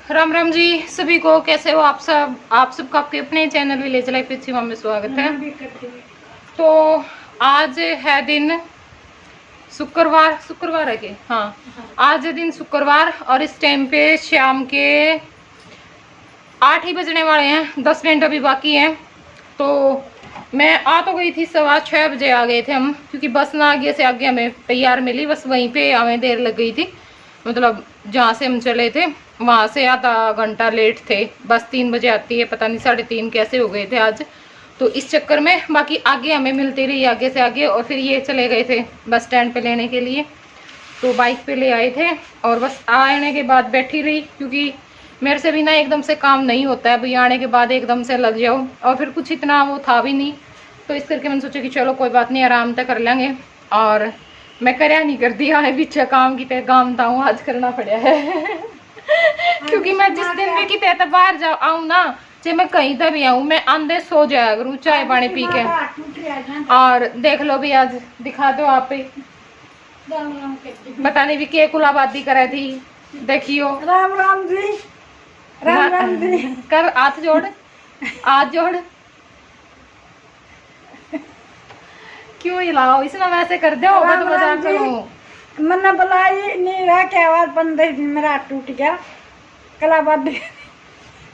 राम राम जी सभी को। कैसे हो आप सब? आप सबका आपके अपने चैनल विलेज लाइफ विद सीमा में स्वागत है। तो आज है दिन शुक्रवार है कि हाँ, आज है दिन शुक्रवार और इस टाइम पे शाम के 8 ही बजने वाले हैं। 10 मिनट अभी बाकी हैं। तो मैं आ तो गई थी 6:15 बजे आ गए थे हम, क्योंकि बस ना आगे से आगे हमें तैयार मिली, बस वहीं पे हमें देर लग गई थी। मतलब जहाँ से हम चले थे वहाँ से आधा घंटा लेट थे। बस 3 बजे आती है, पता नहीं 3:30 कैसे हो गए थे आज। तो इस चक्कर में बाकी आगे हमें मिलती रही, आगे से आगे, और फिर ये चले गए थे बस स्टैंड पे लेने के लिए। तो बाइक पे ले आए थे और बस आने के बाद बैठी रही, क्योंकि मेरे से भी ना एकदम से काम नहीं होता है भाई, आने के बाद एकदम से लग जाओ, और फिर कुछ इतना वो था भी नहीं। तो इस करके मैंने सोचा कि चलो कोई बात नहीं, आराम तक कर लेंगे। और मैं करया नहीं कर दिया है पीछे काम की तय काम था आज करना पड़ा है क्योंकि मैं जिस दिन भी किते तो बाहर जाऊँ आऊँ ना, चाहे मैं कहीं तक भी आऊँ, मैं आंधे सो जाया करूँ चाय पानी पी के। और देख लो भी आज दिखा दो आप ही, पता नहीं भी के कुलाबादी करे थी। देखियो राम राम जी, राम राम जी। कर हाथ जोड़, हाथ जोड़। क्यों हिलाओ, इसमें वैसे कर दो, मैं तो मजाक करूं। मैंने बुलाई नहीं रहा क्या आवाज 15 दिन मेरा हाथ टूट गया कलाबाद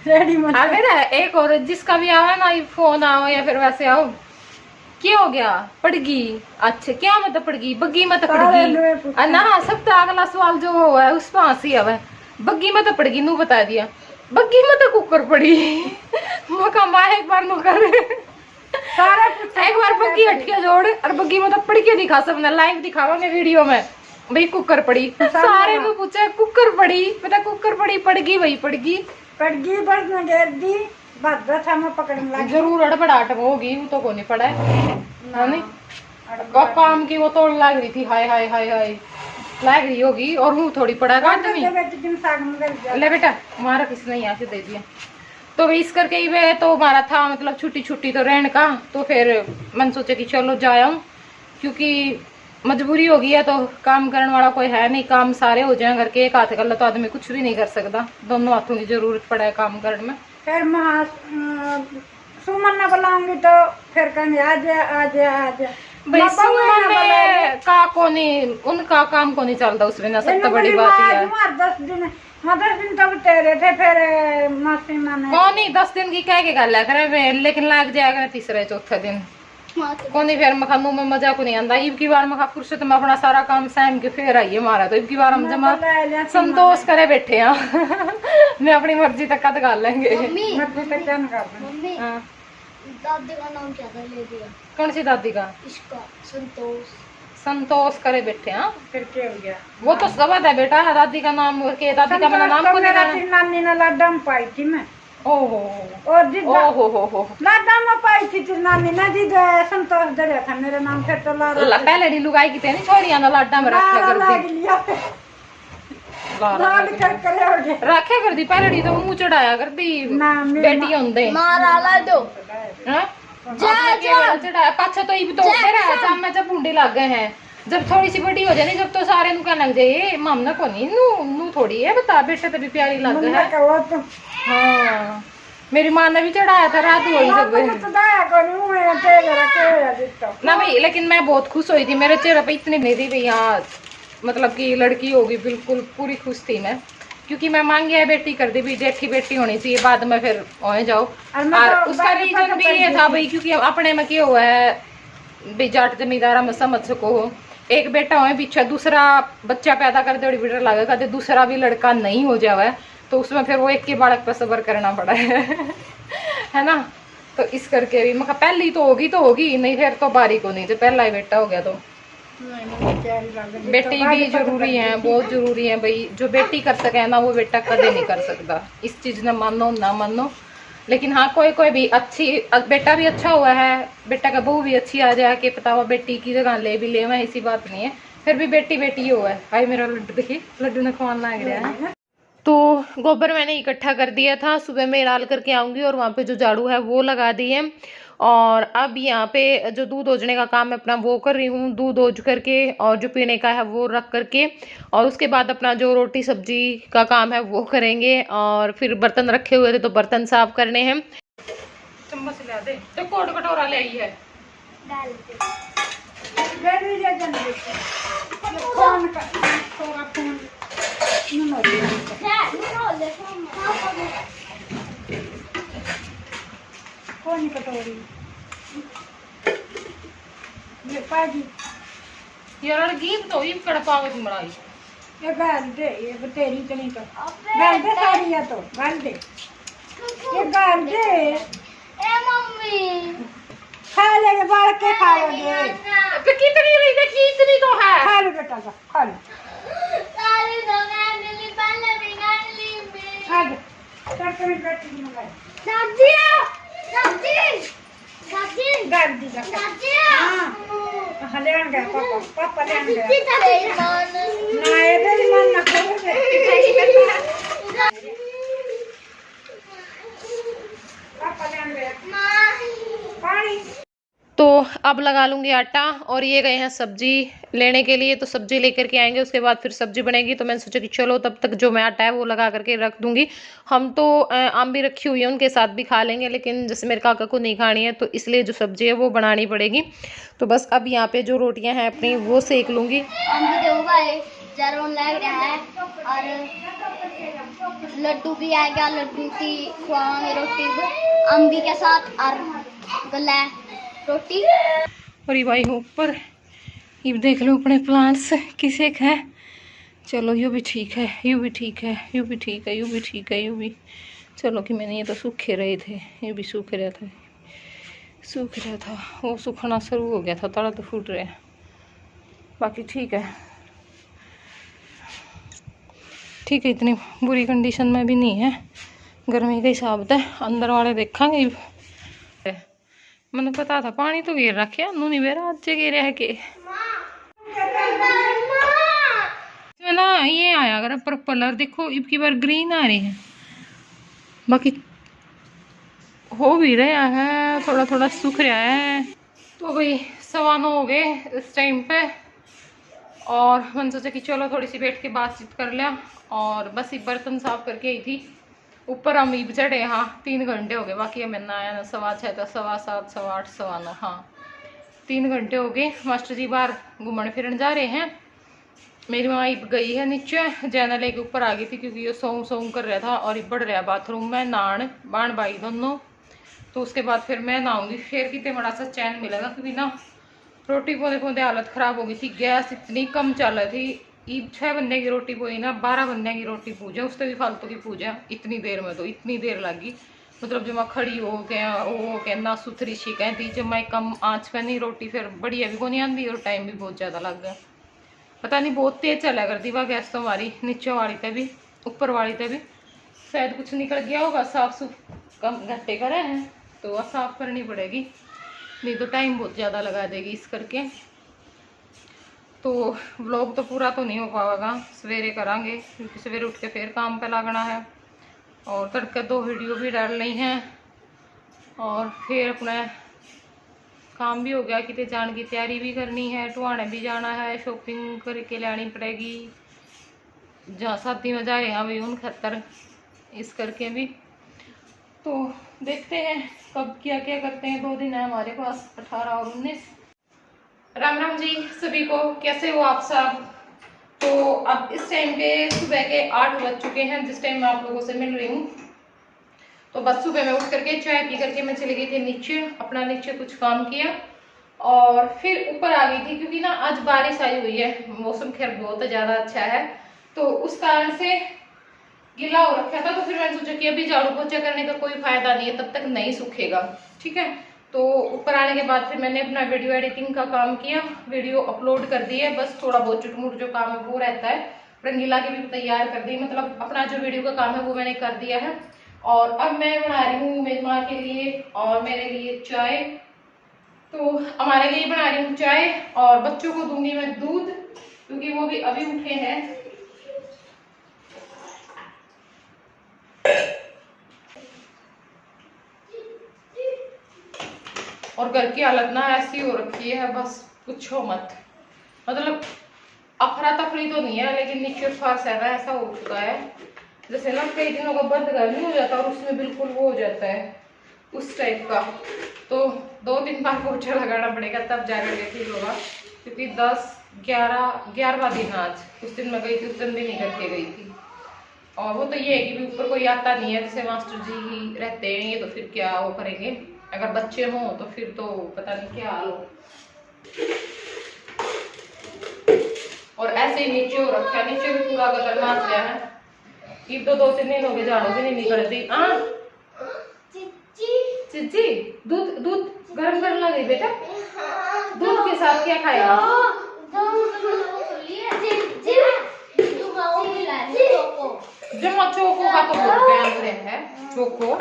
रेडी मत। अबे ना एक और जिसका भी आवा ना, फोन आओ या फिर वैसे आओ, क्या हो गया? पड़गी? अच्छा क्या मतलब पड़गी? बग्गी मत पड़गी ना। सबसे अगला सवाल जो है उस पर हंसी आवे। बग्गी मत पड़गी नू बता दिया, बग्गी मत कुकर पड़ी मका माँ एक बार नु कर सारा एक बार बग्गी हटके जोड़ और बग्गी मतलब पड़ के दिखा, सबने लाइव दिखावांगे वीडियो में भाई कुकर पड़ी। सारे को पूछा कुकर पड़ी, पता कुकर पड़ी पड़गी, वही पड़गी बस में घेर दी बात था मैं पकड़ने लगी। जरूर अड़बड़ाहट होगी, वो तो को नहीं पड़ा है नहीं। काम की वो तोड़ लग रही थी, हाय हाय हाय हाय लग रही होगी, और मुंह थोड़ी पड़ा काट में। ले बेटा हमारा किसने यहाँ से दे दिया। तो इस करके ही वे तो हमारा था, मतलब छुट्टी तो रहने का। तो फिर मैंने सोचा कि चलो जाया, क्योंकि मजबूरी हो गई है, तो काम करने वाला कोई है नहीं, काम सारे हो जाए घर के। एक हाथ कर तो आदमी कुछ भी नहीं कर सकता, दोनों हाथों की जरूरत पड़ा है काम करने में। फिर मैं सुमन ने बुलाऊंगी तो फिर कहेंगे आज भाई सुमन का को नहीं, उनका काम को नहीं चलता उसमें ना, सबसे बड़ी बात है। 10 दिन तक तेरे थे, फिर मासी माने कौन नहीं 10 दिन की कह के गल है करे, लेकिन लग जाएगा तीसरे चौथे दिन कोनी। फिर मखा मुंह में मजा को नहीं आंदा। इब की बार मखा फुर्सत में अपना सारा काम सहम के फिर आइए मारा। तो इब की बार हम जमा संतोष करे बैठे हैं मैं अपनी मर्जी तक कद कर लेंगे। दादी का नाम क्या था? ले दिया। कौन सी दादी का? इसका संतोष। संतोष करे बैठे हैं। फिर क्या हो गया? वो तो सबद है बेटा, दादी का नाम के दादी का मेरा नाम को मेरा नानी ने लाडा में पाई थी मैं। ओहो हो लाडा में पाई थी नानी ने जी, संतोष दरिया था मेरा नाम। फिर तो पहले डी लुगाई की तेनी छोरियां ना लाडा में रखा कर दी, रखा कर दी। पहले डी तो मुंह चढ़ाया कर दी बेटी होंदे मारा ला दो। हां चढ़ाया पाछा तो इब तो मेरा सामने जब बूंदे लग गए हैं। जब थोड़ी सी बड़ी हो जाए, जब तो सारे नु कहने लग जाए मामना को नहीं नू थोड़ी है, बता बेटे तो भी प्यारी लग है। हाँ मेरी माँ ने भी चढ़ाया था रात हुई सब ना भाई, लेकिन मैं बहुत खुश हुई थी। मेरे चेहरे पे इतनी नहीं थी भाई, हाँ मतलब कि लड़की होगी, बिल्कुल पूरी खुश थी मैं, क्योंकि मैं मांगी है बेटी कर दी भी, जेठी बेटी होनी चाहिए, बाद में फिर हो जाओ। और उसका रीजन भी ये था भाई, क्योंकि अपने में क्या हुआ है भाई, जाट जमींदारा में समझ सको, एक बेटा हो पीछे दूसरा बच्चा पैदा कर दे बेटा लगेगा, तो दूसरा भी लड़का नहीं हो जावे, तो उसमें फिर वो एक के बालक पर सब्र करना पड़ा है ना। तो इस करके भी मैं पहली तो होगी नहीं, फिर तो बारी को नहीं, जो पहला ही बेटा हो गया तो बेटी भी जरूरी है, बहुत जरूरी है भाई। जो बेटी कर सके ना वो बेटा कदे नहीं कर सकता, इस चीज ने मानो ना मानो। लेकिन हाँ कोई भी अच्छी बेटा भी अच्छा हुआ है, बेटा का बहू भी अच्छी आ जाए कि पता हुआ बेटी की जगह ले भी ले, मैं ऐसी बात नहीं है। फिर भी बेटी हुआ है। भाई मेरा लड्डू देखिए, लड्डू ने खुआन लग रहा है। तो गोबर मैंने इकट्ठा कर दिया था, सुबह में डाल करके आऊँगी और वहाँ पे जो झाड़ू है वो लगा दी है। और अब यहाँ पे जो दूध ओजने का काम है अपना वो कर रही हूँ, दूध ओज करके और जो पीने का है वो रख करके, और उसके बाद अपना जो रोटी सब्जी का काम है वो करेंगे। और फिर बर्तन रखे हुए थे तो बर्तन साफ करने हैं। चम्मच ले दे तो कोट कटोरा ले आई है। डाल दे। फोन का थोड़ा फोन नहीं ले कौन कटोरी ये पाजी यार गीत तो ये कड़पावे की मड़ाई ये गाल दे, ये तेरी तो नहीं कर गाल दे सारी या तो गाल दे, ये गाल दे। ए मम्मी खा लेंगे बाल के खाओगे तो कितनी नहीं देखी, इतनी तो है। खा लो बेटा का खा लो सारी दोगानली पहले बिगानली में आज टक्कर बेटी मंगाई सब्जी सब्जी सब्जी गाल दी का सब्जी हां ले आन गया पापा, पापा ले आन गया सब्जी तेरे मन ना ये तेरी मन ना करो पापा ले आन गया पानी। तो अब लगा लूँगी आटा, और ये गए हैं सब्जी लेने के लिए, तो सब्जी लेकर के आएंगे, उसके बाद फिर सब्जी बनेगी। तो मैंने सोचा कि चलो तब तक जो मैं आटा है वो लगा करके रख दूँगी। हम तो आम भी रखी हुई है, उनके साथ भी खा लेंगे, लेकिन जैसे मेरे काका को नहीं खानी है तो इसलिए जो सब्जी है वो बनानी पड़ेगी। तो बस अब यहाँ पे जो रोटियाँ हैं अपनी वो सेक लूँगी। हम भी देऊंगा है जरूर लग रहा है, और लड्डू भी आएगा, लड्डू की खुआएंगे रोटी अम्बी के साथ, और गला रोटी। और ये भाई ऊपर ये देख लो अपने प्लांट्स किसे है। चलो यू भी ठीक है, यू भी ठीक है, यू भी ठीक है, यू भी ठीक है, यू भी। चलो कि मैंने ये तो सूखे रहे थे, ये भी सूख रहा था, सूख रहा था, वो सूखना शुरू हो गया था, तड़ा तो फूट रहे हैं, बाकी ठीक है ठीक है, इतनी बुरी कंडीशन में भी नहीं है, गर्मी का हिसाब है। अंदर वाले देखेंगे, मैंने पता था पानी तो गिर रखे नहीं बेरा आज गिरे है के ना। ये आया अगर पर्पल, और देखो इबकी बार ग्रीन आ रही है, बाकी हो भी रहा है, थोड़ा थोड़ा सूख रहा है। तो भाई 9:15 हो गए इस टाइम पे, और मैंने सोचा कि चलो थोड़ी सी बैठ के बातचीत कर लिया। और बस ये बर्तन साफ करके आई थी, ऊपर अमीब चढ़े, हाँ 3 घंटे हो गए, बाकी मैंने आया ना 6:15 था, 7:15, 8:15, 9:15, हाँ 3 घंटे हो गए। मास्टर जी बाहर घूमने फिरन जा रहे हैं, मेरी माँ गई है नीचे, जैना लेके ऊपर आ गई थी क्योंकि ये सोंग कर रहा था और बढ़ रहा बाथरूम में नान बाण बाई दोनों। तो उसके बाद फिर मैं नहाऊंगी, फिर कितने बड़ा सा चैन मिलेगा, क्योंकि ना रोटी पौधे पौधे हालत ख़राब हो गई थी, गैस इतनी कम चल रही थी। 6 बंदे की रोटी पोई ना, 12 बंदे की रोटी पूजा, उससे भी फालतू की पूजा इतनी देर में, तो इतनी देर लगी, मतलब जब मैं खड़ी हो गया ना सुथरी सी कहती, जब मैं कम आँच पे नहीं रोटी फिर बढ़िया भी को नहीं आती, और टाइम भी बहुत ज़्यादा लग गया। पता नहीं बहुत तेज़ चला करती वह गैस तो हमारी, नीचे वाली पे भी ऊपर वाली पे भी शायद कुछ निकल गया होगा, साफ सुफ कम घंटे करे हैं तो वह साफ़ करनी पड़ेगी, नहीं तो टाइम बहुत ज़्यादा लगा देगी इस करके। तो व्लॉग तो पूरा तो नहीं हो पाएगा, सवेरे करांगे क्योंकि सवेरे उठ के फिर काम पे लगना है, और तड़के 2 वीडियो भी डालनी है, और फिर अपना काम भी हो गया, कितने जाने की तैयारी भी करनी है, टुहाने भी जाना है, शॉपिंग करके लानी पड़ेगी, जहाँ शादी में जा रहे हैं अभी उन खतर, इस करके भी। तो देखते हैं कब क्या क्या करते हैं, 2 दिन है हमारे पास, 18 और 19। राम राम जी सभी को, कैसे हो आप सब। तो अब इस टाइम पे सुबह के 8 बज चुके हैं जिस टाइम मैं आप लोगों से मिल रही हूँ। तो बस सुबह में उठ करके चाय पी करके मैं चली गई थी नीचे, अपना नीचे कुछ काम किया और फिर ऊपर आ गई थी, क्योंकि ना आज बारिश आई हुई है, मौसम खैर बहुत ज़्यादा अच्छा है, तो उस कारण से गीला हो रखा था। तो फिर मैंने सोचा कि अभी झाड़ू पोछा करने का कोई फायदा नहीं है, तब तक नहीं सूखेगा, ठीक है। तो ऊपर आने के बाद फिर मैंने अपना वीडियो एडिटिंग का काम किया, वीडियो अपलोड कर दी है, बस थोड़ा बहुत चुटमुट जो काम है वो रहता है, रंगीला की भी तैयार कर दी, मतलब अपना जो वीडियो का काम है वो मैंने कर दिया है। और अब मैं बना रही हूँ मेरी माँ के लिए और मेरे लिए चाय। तो हमारे लिए बना रही हूँ चाय और बच्चों को दूंगी मैं दूध, क्योंकि वो भी अभी उठे हैं। और घर की हालत ना ऐसी हो रखी है, बस पूछो मत। मतलब अफरा तफरी तो नहीं है, लेकिन नीचे फर्श है ना ऐसा हो चुका है जैसे ना कई दिनों का बंद घर नहीं हो जाता और उसमें बिल्कुल वो हो जाता है उस टाइप का। तो 2-3 बार पोछा लगाना पड़ेगा तब जाकर के ठीक होगा, क्योंकि 10-11वां दिन आज। उस दिन मैं गई थी, उस दिन भी नहीं करके गई थी। और वो तो ये है कि ऊपर कोई आता नहीं है, जैसे मास्टर जी ही रहते हैं ये, तो फिर क्या वो करेंगे। अगर बच्चे हों तो फिर तो पता नहीं क्या हाल हो। और ऐसे ही नीचे हो रखा है, नीचे भी पूरा गटर मार लिया है। ये तो 2-3 दिन हो गए झाड़ू भी नहीं निकलती। चिच्ची दूध गर्म कर लगी बेटा, दूध के साथ क्या खाएगा? जो चोको का तो बहुत प्यार है चोको।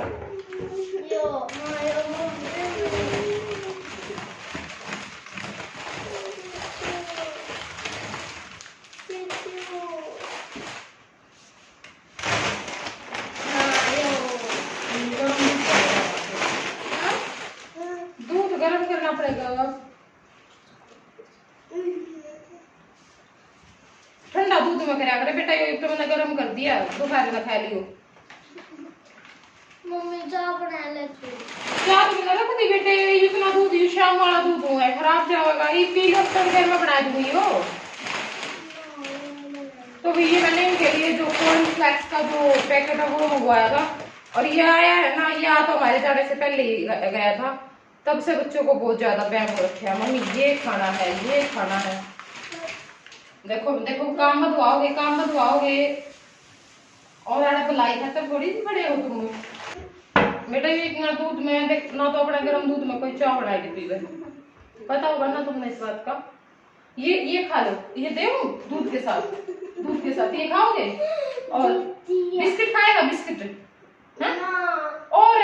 दूध गर्म करना पड़ेगा, ठंडा दूध में करा करे बेटा। ये तो मैंने गर्म कर दिया, दोपहर में खा लियो। मम्मी चाय बना ले तू। चाय तो रख दी बेटे, इतना दूध ये शाम वाला दूध है, खराब जाएगा। ये पी लो, थोड़ी देर में बना दूंगी हो। तो ये मैंने इनके लिए जो कॉर्नफ्लेक्स का जो पैकेट है वो मंगवाया था, और ये आया है ना, ये तो हमारे जाने से पहले ही गया था। तब से बच्चों को बहुत ज्यादा बैग हो रखे है, मम्मी ये खाना है, ये खाना है। देखो देखो, काम बदवाओगे, काम बदवाओगे और आड़ा बुलाई खत्म थोड़ी सी बड़े हो तुम बेटा। ये इतना दूध में देख ना, तो अपना गर्म दूध में कोई चाय बना के पीवे, पता होगा ना तुम्हें इस बात का। ये खा लो, ये दे दूध के साथ, दूध के साथ ये खाओगे। और बिस्किट खाएगा, बिस्किट और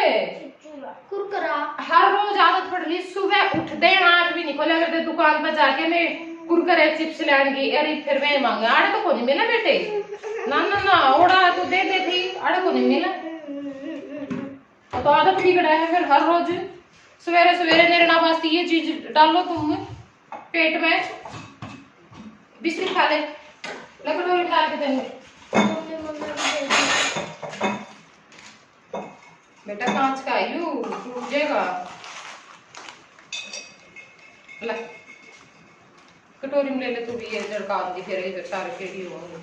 कुरकुरा हर रोज आदत पड़ रही, सुबह उठ दे आंख भी नहीं खोले, अगर दुकान पर जाके मैं कुरकुरे चिप्स लेंगी, अरे फिर मैं मांगे आड़े तो को नहीं मिला बेटे। ना ना ना, ओड़ा तो दे दे थी, आड़े को नहीं मिला। तो आदत बिगड़ा है फिर हर रोज सवेरे सवेरे निर्णा वास्ते ये चीज डालो तुम पेट में। बिस्किट खा ले, लकड़ों डाल के देंगे बेटा। कांच का यू टूट जाएगा। कटोरी में ले ले तू भी, ये झड़का दी फिर इधर सारे केड़ी होंगे।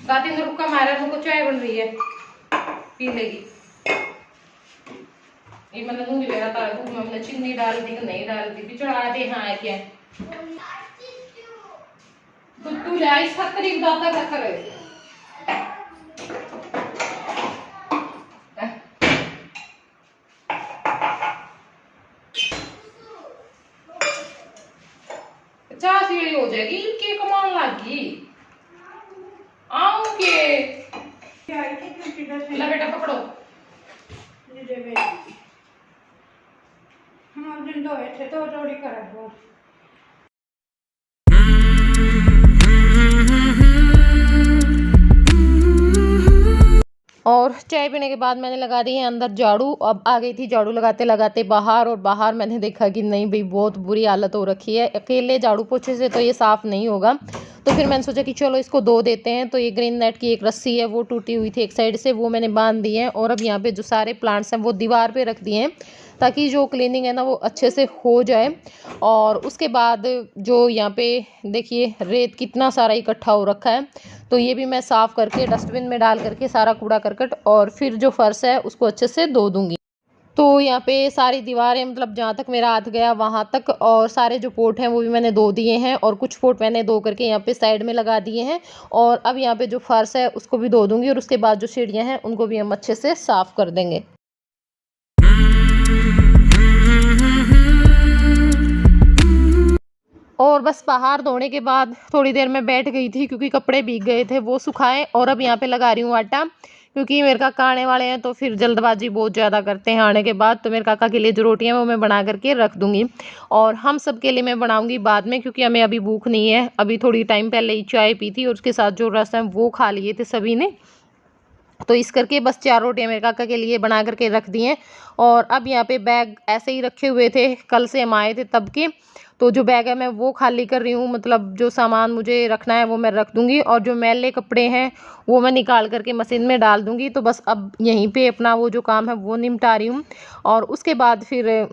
दादी ने रुका मारा, उनको चाय बन रही है, पी लेगी। ये मैंने दूध ले रहा था, दूध में मैंने चीनी डाल दी कि नहीं डाल दी, बिचड़ा दे। हाँ क्या तू ले आई 7 तारीख दाता का करे। चार सीढ़ी हो जाएगी, के कमान लागी आऊं के। ला बेटा पकड़ो, हम दिन दो थे तो जोड़ी करा। और चाय पीने के बाद मैंने लगा दी है अंदर झाड़ू। अब आ गई थी झाड़ू लगाते लगाते बाहर, और बाहर मैंने देखा कि नहीं भाई बहुत बुरी हालत हो रखी है, अकेले झाड़ू पोछे से तो ये साफ़ नहीं होगा। तो फिर मैंने सोचा कि चलो इसको धो देते हैं। तो ये ग्रीन नेट की एक रस्सी है, वो टूटी हुई थी एक साइड से, वो मैंने बांध दी है। और अब यहाँ पे जो सारे प्लांट्स हैं वो दीवार पे रख दिए हैं, ताकि जो क्लीनिंग है ना वो अच्छे से हो जाए। और उसके बाद जो यहाँ पे देखिए रेत कितना सारा इकट्ठा हो रखा है, तो ये भी मैं साफ़ करके डस्टबिन में डाल करके सारा कूड़ा करकट, और फिर जो फर्श है उसको अच्छे से धो दूँगी। तो यहाँ पे सारी दीवारें, मतलब जहाँ तक मेरा हाथ गया वहाँ तक, और सारे जो पोट हैं वो भी मैंने धो दिए हैं, और कुछ पोट मैंने धो करके यहाँ पे साइड में लगा दिए हैं। और अब यहाँ पे जो फर्श है उसको भी धो दूँगी, और उसके बाद जो सीढ़ियाँ हैं उनको भी हम अच्छे से साफ़ कर देंगे। और बस बाहर धोने के बाद थोड़ी देर में बैठ गई थी, क्योंकि कपड़े भीग गए थे, वो सुखाए। और अब यहाँ पे लगा रही हूँ आटा, क्योंकि मेरे काका आने वाले हैं, तो फिर जल्दबाजी बहुत ज़्यादा करते हैं आने के बाद। तो मेरे काका के लिए जो रोटियाँ वो मैं बना करके रख दूँगी, और हम सब के लिए मैं बनाऊँगी बाद में, क्योंकि हमें अभी भूख नहीं है। अभी थोड़ी टाइम पहले ही चाय पी थी, और उसके साथ जो रस है वो खा लिए थे सभी ने। तो इस करके बस 4 रोटियां मेरे काका के लिए बना करके रख दी हैं। और अब यहाँ पे बैग ऐसे ही रखे हुए थे, कल से हम आए थे तब के। तो जो बैग है मैं वो खाली कर रही हूँ, मतलब जो सामान मुझे रखना है वो मैं रख दूँगी, और जो मैले कपड़े हैं वो मैं निकाल करके मशीन में डाल दूँगी। तो बस अब यहीं पे अपना वो जो काम है वो निपटा रही हूँ, और उसके बाद फिर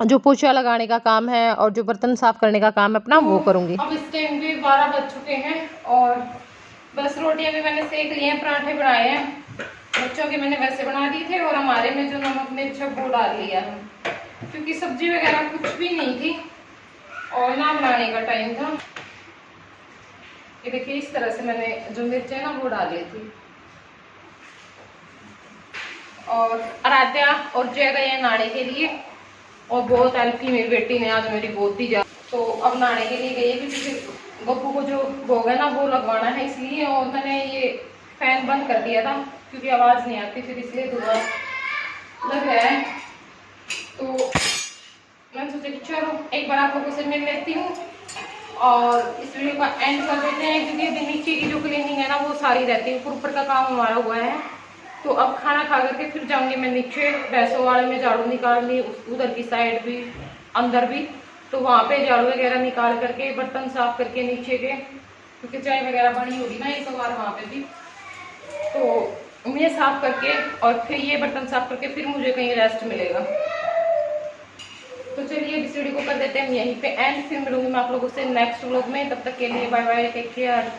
जो पोछा लगाने का काम है और जो बर्तन साफ़ करने का काम है अपना वो करूँगी। अब इस टाइम पे 12 बज चुके हैं, और बस रोटियां भी मैंने सेक ली हैं, पराठे बनाए हैं। बच्चों के मैंने वैसे बना दिए थे, और हमारे में जो नमक मिर्च है वो डाल लिया है, क्योंकि सब्जी वगैरह कुछ भी नहीं थी और ना बनाने का टाइम था। ये देखिए इस तरह से मैंने जो मिर्च है ना वो डाल ली थी। और आराध्या और जय गए हैं नहाने के लिए, और बहुत हेल्प की मेरी बेटी ने आज मेरी बहुत ही ज्यादा। तो अब नहाने के लिए गई है, क्योंकि फिर बब्बू को जो भोग है ना वो लगवाना है इसलिए। और मैंने ये फैन बंद कर दिया था क्योंकि आवाज़ नहीं आती फिर, इसलिए धुआं लग रहा है। तो मैंने सोचा कि चलो एक बार आप लोगों से मिल लेती हूँ और इस वीडियो का एंड कर देते हैं, क्योंकि अभी नीचे की जो क्लीनिंग है ना वो सारी रहती है, ऊपर का काम हमारा हुआ है। तो अब खाना खा करके फिर जाऊंगी मैं नीचे, भैंसों वाले में झाड़ू निकाल ली, उधर की साइड भी अंदर भी, तो वहाँ पे झाड़ू वगैरह निकाल करके बर्तन साफ करके नीचे के, क्योंकि चाय वगैरह बनी होगी ना एक बार वहाँ पे भी, तो मैं साफ करके और फिर ये बर्तन साफ करके फिर मुझे कहीं रेस्ट मिलेगा। तो चलिए इस वीडियो को कर देते हैं यहीं पे एंड, फिर मिलूंगी मैं आप लोगों से नेक्स्ट व्लॉग में। तब तक के लिए बाय बाय, टेक केयर।